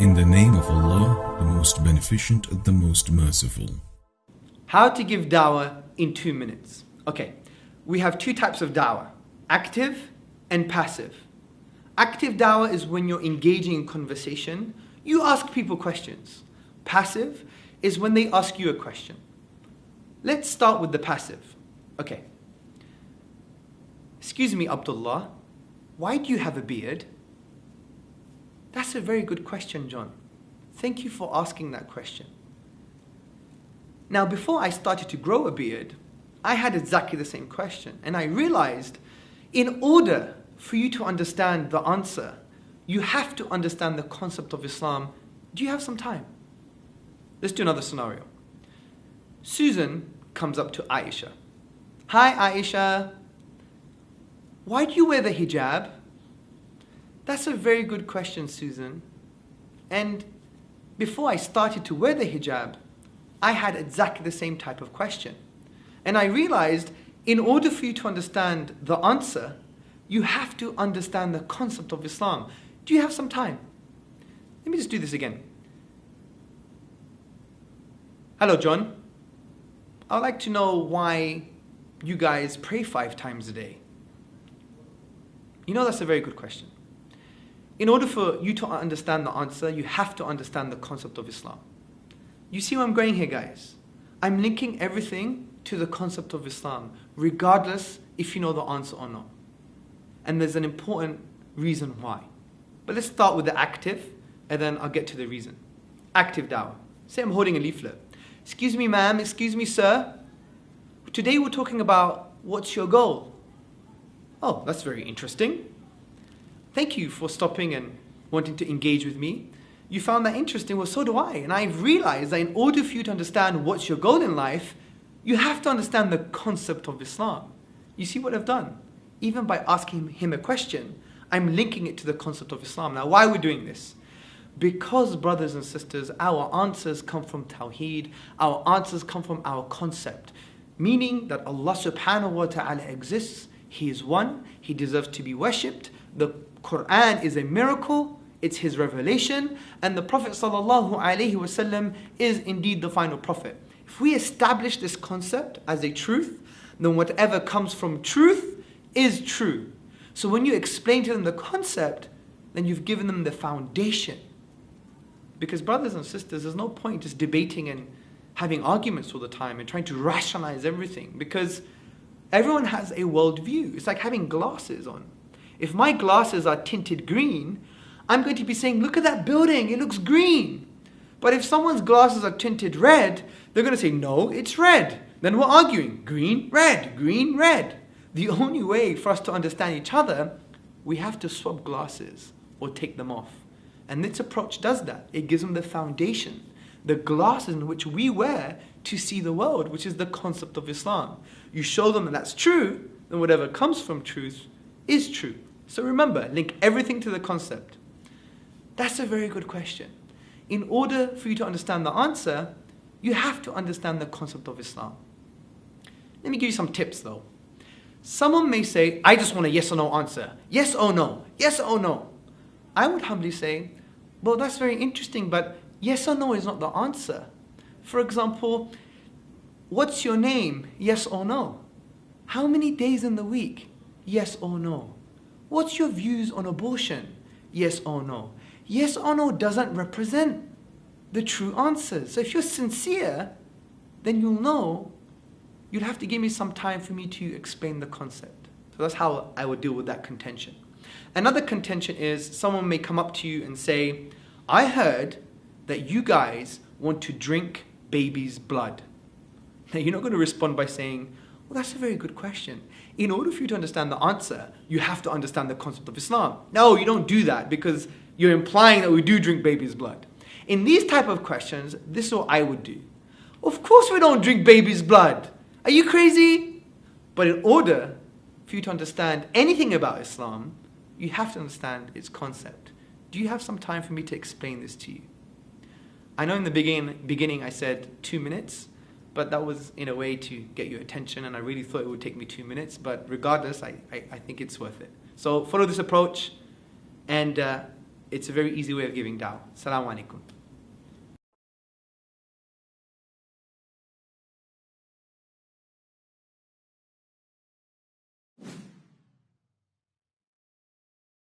In the name of Allah, the most beneficent, the most merciful. How to give dawah in 2 minutes. Okay, we have two types of dawah, active and passive. Active dawah is when you're engaging in conversation, you ask people questions. Passive is when they ask you a question. Let's start with the passive. Okay. Excuse me, Abdullah, why do you have a beard? That's a very good question, John. Thank you for asking that question. Now, before I started to grow a beard, I had exactly the same question. And I realized, in order for you to understand the answer, you have to understand the concept of Islam. Do you have some time? Let's do another scenario. Susan comes up to Aisha. Hi, Aisha. Why do you wear the hijab? That's a very good question, Susan. And before I started to wear the hijab, I had exactly the same type of question. And I realized, in order for you to understand the answer, you have to understand the concept of Islam. Do you have some time? Let me just do this again. Hello, John. I'd like to know why you guys pray 5 times a day. You know, that's a very good question. In order for you to understand the answer, you have to understand the concept of Islam. You see where I'm going here, guys? I'm linking everything to the concept of Islam, regardless if you know the answer or not. And there's an important reason why. But let's start with the active, and then I'll get to the reason. Active dawah. Say I'm holding a leaflet. Excuse me, ma'am, excuse me, sir. Today we're talking about what's your goal? Oh, that's very interesting. Thank you for stopping and wanting to engage with me. You found that interesting, well, so do I. And I've realized that in order for you to understand what's your goal in life, you have to understand the concept of Islam. You see what I've done? Even by asking him a question, I'm linking it to the concept of Islam. Now, why are we doing this? Because, brothers and sisters, our answers come from Tawheed, our answers come from our concept. Meaning that Allah subhanahu wa ta'ala exists, He is one, He deserves to be worshipped. The Quran is a miracle, it's His revelation, and the Prophet sallallahu alaihi wasallam is indeed the final prophet. If we establish this concept as a truth, then whatever comes from truth is true. So when you explain to them the concept, then you've given them the foundation. Because brothers and sisters, there's no point just debating and having arguments all the time and trying to rationalize everything, because everyone has a worldview. It's like having glasses on. If my glasses are tinted green, I'm going to be saying, look at that building, it looks green. But if someone's glasses are tinted red, they're going to say, no, it's red. Then we're arguing, green, red, green, red. The only way for us to understand each other, we have to swap glasses or take them off. And this approach does that. It gives them the foundation, the glasses in which we wear to see the world, which is the concept of Islam. You show them that that's true, then whatever comes from truth is true. So remember, link everything to the concept. That's a very good question. In order for you to understand the answer, you have to understand the concept of Islam. Let me give you some tips though. Someone may say, I just want a yes or no answer. Yes or no, yes or no. I would humbly say, well, that's very interesting, but yes or no is not the answer. For example, what's your name? Yes or no. How many days in the week? Yes or no. What's your views on abortion? Yes or no. Yes or no doesn't represent the true answers. So if you're sincere, then you'll know. You'll have to give me some time for me to explain the concept. So that's how I would deal with that contention. Another contention is someone may come up to you and say, I heard that you guys want to drink baby's blood. Now you're not going to respond by saying, well, that's a very good question. In order for you to understand the answer, you have to understand the concept of Islam. No, you don't do that because you're implying that we do drink baby's blood. In these type of questions, this is what I would do. Of course we don't drink baby's blood. Are you crazy? But in order for you to understand anything about Islam, you have to understand its concept. Do you have some time for me to explain this to you? I know in the beginning I said 2 minutes, but that was in a way to get your attention, and I really thought it would take me 2 minutes, but regardless, I think it's worth it. So follow this approach, and it's a very easy way of giving dawah. Assalamu alaikum.